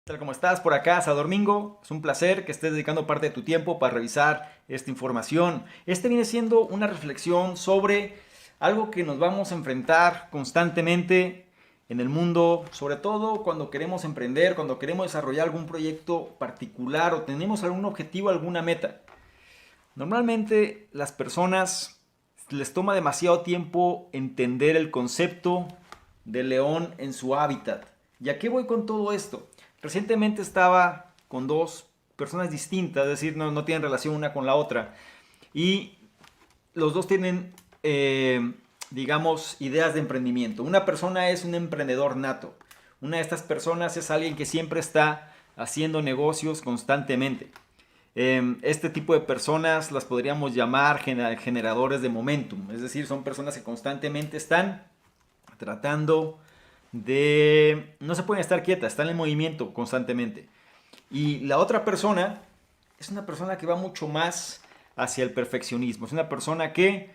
Tal como estás por acá, Sadormingo, es un placer que estés dedicando parte de tu tiempo para revisar esta información. Este viene siendo una reflexión sobre algo que nos vamos a enfrentar constantemente en el mundo, sobre todo cuando queremos emprender, cuando queremos desarrollar algún proyecto particular o tenemos algún objetivo, alguna meta. Normalmente las personas les toma demasiado tiempo entender el concepto del león en su hábitat. ¿Y a qué voy con todo esto? Recientemente estaba con dos personas distintas, es decir, no tienen relación una con la otra. Y los dos tienen, digamos, ideas de emprendimiento. Una persona es un emprendedor nato. Una de estas personas es alguien que siempre está haciendo negocios constantemente. Este tipo de personas las podríamos llamar generadores de momentum. Es decir, son personas que constantemente están tratando de... No se pueden estar quietas, están en movimiento constantemente. Y la otra persona es una persona que va mucho más hacia el perfeccionismo. Es una persona que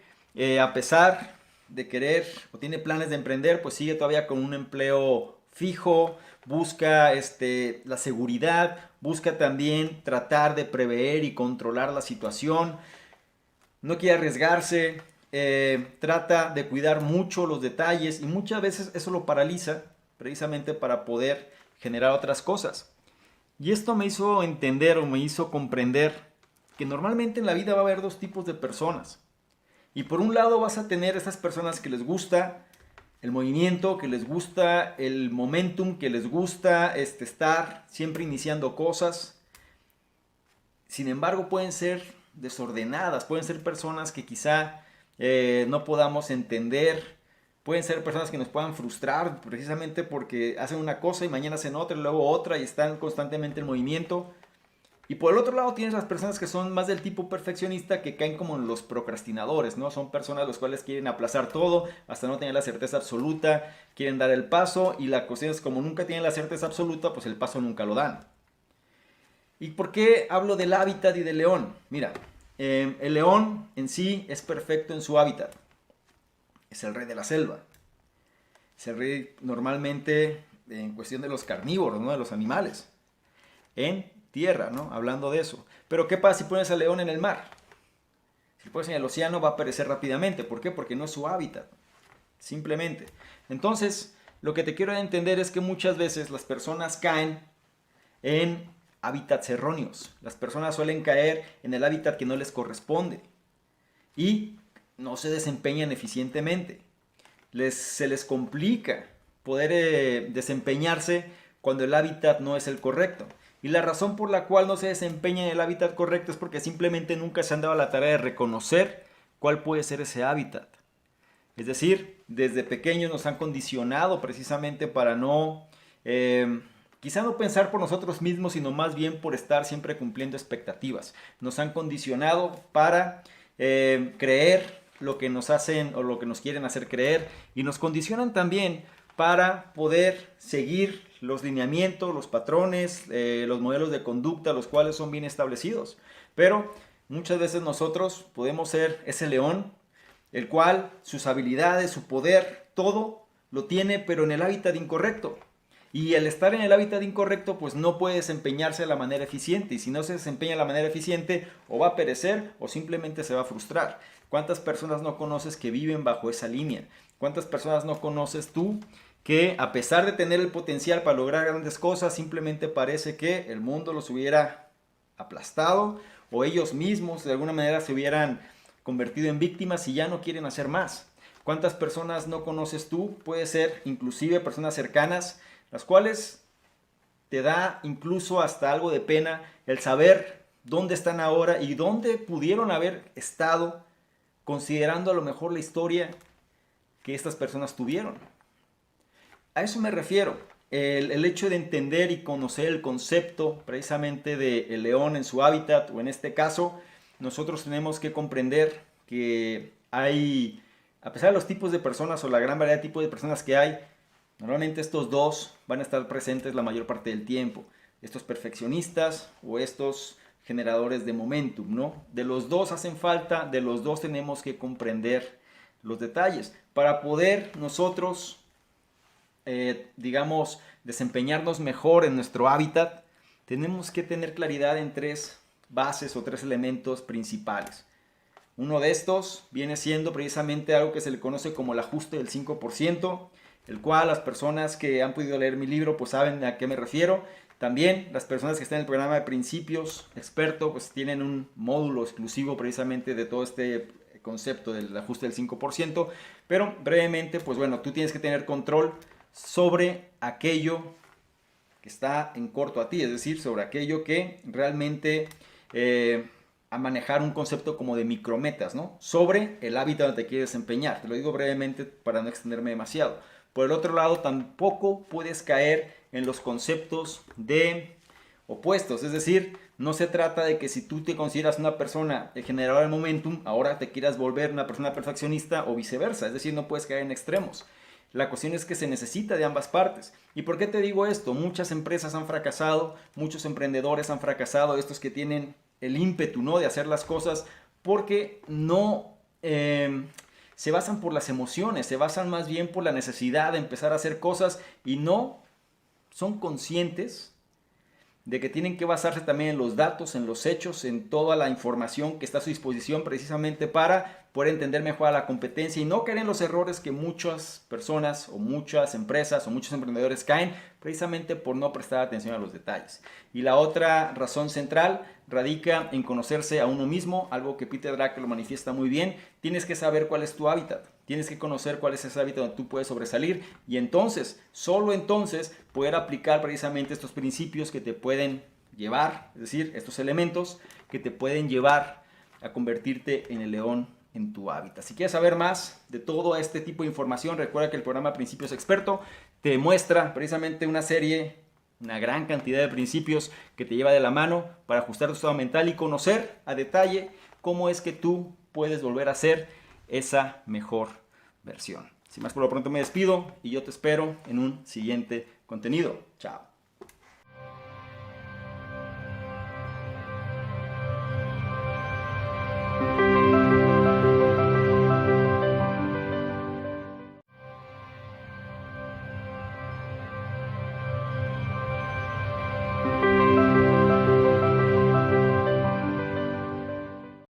a pesar de querer o tiene planes de emprender, pues sigue todavía con un empleo fijo, busca la seguridad, busca también tratar de prever y controlar la situación, no quiere arriesgarse, trata de cuidar mucho los detalles y muchas veces eso lo paraliza precisamente para poder generar otras cosas. Y esto me hizo entender o me hizo comprender que normalmente en la vida va a haber dos tipos de personas. Y por un lado vas a tener esas personas que les gusta el movimiento, que les gusta el momentum, que les gusta estar siempre iniciando cosas. Sin embargo, pueden ser desordenadas, pueden ser personas que quizá no podamos entender, pueden ser personas que nos puedan frustrar precisamente porque hacen una cosa y mañana hacen otra y luego otra y están constantemente en movimiento. Y por el otro lado tienes las personas que son más del tipo perfeccionista que caen como en los procrastinadores, ¿no? Son personas los cuales quieren aplazar todo hasta no tener la certeza absoluta, quieren dar el paso y la cuestión es como nunca tienen la certeza absoluta, pues el paso nunca lo dan. ¿Y por qué hablo del hábitat y del león? Mira, el león en sí es perfecto en su hábitat. Es el rey de la selva. Es el rey normalmente en cuestión de los carnívoros, ¿no? De los animales. En tierra, ¿no? Hablando de eso. Pero ¿qué pasa si pones al león en el mar? Si lo pones en el océano va a perecer rápidamente. ¿Por qué? Porque no es su hábitat. Simplemente. Entonces, lo que te quiero entender es que muchas veces las personas caen en hábitats erróneos. Las personas suelen caer en el hábitat que no les corresponde y no se desempeñan eficientemente. Se les complica poder desempeñarse cuando el hábitat no es el correcto. Y la razón por la cual no se desempeña en el hábitat correcto es porque simplemente nunca se han dado la tarea de reconocer cuál puede ser ese hábitat. Es decir, desde pequeños nos han condicionado precisamente para no, quizá no pensar por nosotros mismos, sino más bien por estar siempre cumpliendo expectativas. Nos han condicionado para creer lo que nos hacen o lo que nos quieren hacer creer y nos condicionan también para poder seguir los lineamientos, los patrones, los modelos de conducta, los cuales son bien establecidos. Pero muchas veces nosotros podemos ser ese león el cual sus habilidades, su poder, todo lo tiene, pero en el hábitat incorrecto. Y al estar en el hábitat incorrecto, pues no puede desempeñarse de la manera eficiente. Y si no se desempeña de la manera eficiente, o va a perecer o simplemente se va a frustrar. ¿Cuántas personas no conoces que viven bajo esa línea? ¿Cuántas personas no conoces tú que a pesar de tener el potencial para lograr grandes cosas, simplemente parece que el mundo los hubiera aplastado o ellos mismos de alguna manera se hubieran convertido en víctimas y ya no quieren hacer más? ¿Cuántas personas no conoces tú? Puede ser inclusive personas cercanas, las cuales te da incluso hasta algo de pena el saber dónde están ahora y dónde pudieron haber estado, considerando a lo mejor la historia que estas personas tuvieron. A eso me refiero. El hecho de entender y conocer el concepto precisamente del león en su hábitat, o en este caso, nosotros tenemos que comprender que hay, a pesar de los tipos de personas o la gran variedad de tipos de personas que hay, normalmente estos dos van a estar presentes la mayor parte del tiempo. Estos perfeccionistas o estos generadores de momentum, ¿no? De los dos hacen falta, de los dos tenemos que comprender los detalles para poder nosotros digamos, desempeñarnos mejor en nuestro hábitat, tenemos que tener claridad en tres bases o tres elementos principales. Uno de estos viene siendo precisamente algo que se le conoce como el ajuste del 5%, el cual las personas que han podido leer mi libro pues saben a qué me refiero. También las personas que están en el programa de Principios Experto pues tienen un módulo exclusivo precisamente de todo este concepto del ajuste del 5%, pero brevemente pues bueno, tú tienes que tener control sobre aquello que está en corto a ti, es decir, sobre aquello que realmente a manejar un concepto como de micrometas, ¿no? Sobre el hábitat donde te quieres desempeñar. Te lo digo brevemente para no extenderme demasiado. Por el otro lado, tampoco puedes caer en los conceptos de opuestos, es decir, no se trata de que si tú te consideras una persona generadora de momentum, ahora te quieras volver una persona perfeccionista o viceversa, es decir, no puedes caer en extremos. La cuestión es que se necesita de ambas partes. ¿Y por qué te digo esto? Muchas empresas han fracasado, muchos emprendedores han fracasado, estos que tienen el ímpetu, ¿no?, de hacer las cosas porque no se basan por las emociones, se basan más bien por la necesidad de empezar a hacer cosas y no son conscientes de que tienen que basarse también en los datos, en los hechos, en toda la información que está a su disposición precisamente para poder entender mejor a la competencia y no caer en los errores que muchas personas o muchas empresas o muchos emprendedores caen precisamente por no prestar atención a los detalles. Y la otra razón central radica en conocerse a uno mismo, algo que Peter Drucker lo manifiesta muy bien. Tienes que saber cuál es tu hábitat, tienes que conocer cuál es ese hábitat donde tú puedes sobresalir y entonces, solo entonces, poder aplicar precisamente estos principios que te pueden llevar, es decir, estos elementos que te pueden llevar a convertirte en el león en tu hábitat. Si quieres saber más de todo este tipo de información, recuerda que el programa Principios Experto te muestra precisamente una serie, una gran cantidad de principios que te lleva de la mano para ajustar tu estado mental y conocer a detalle cómo es que tú puedes volver a ser esa mejor versión. Sin más por lo pronto me despido y yo te espero en un siguiente contenido. Chao.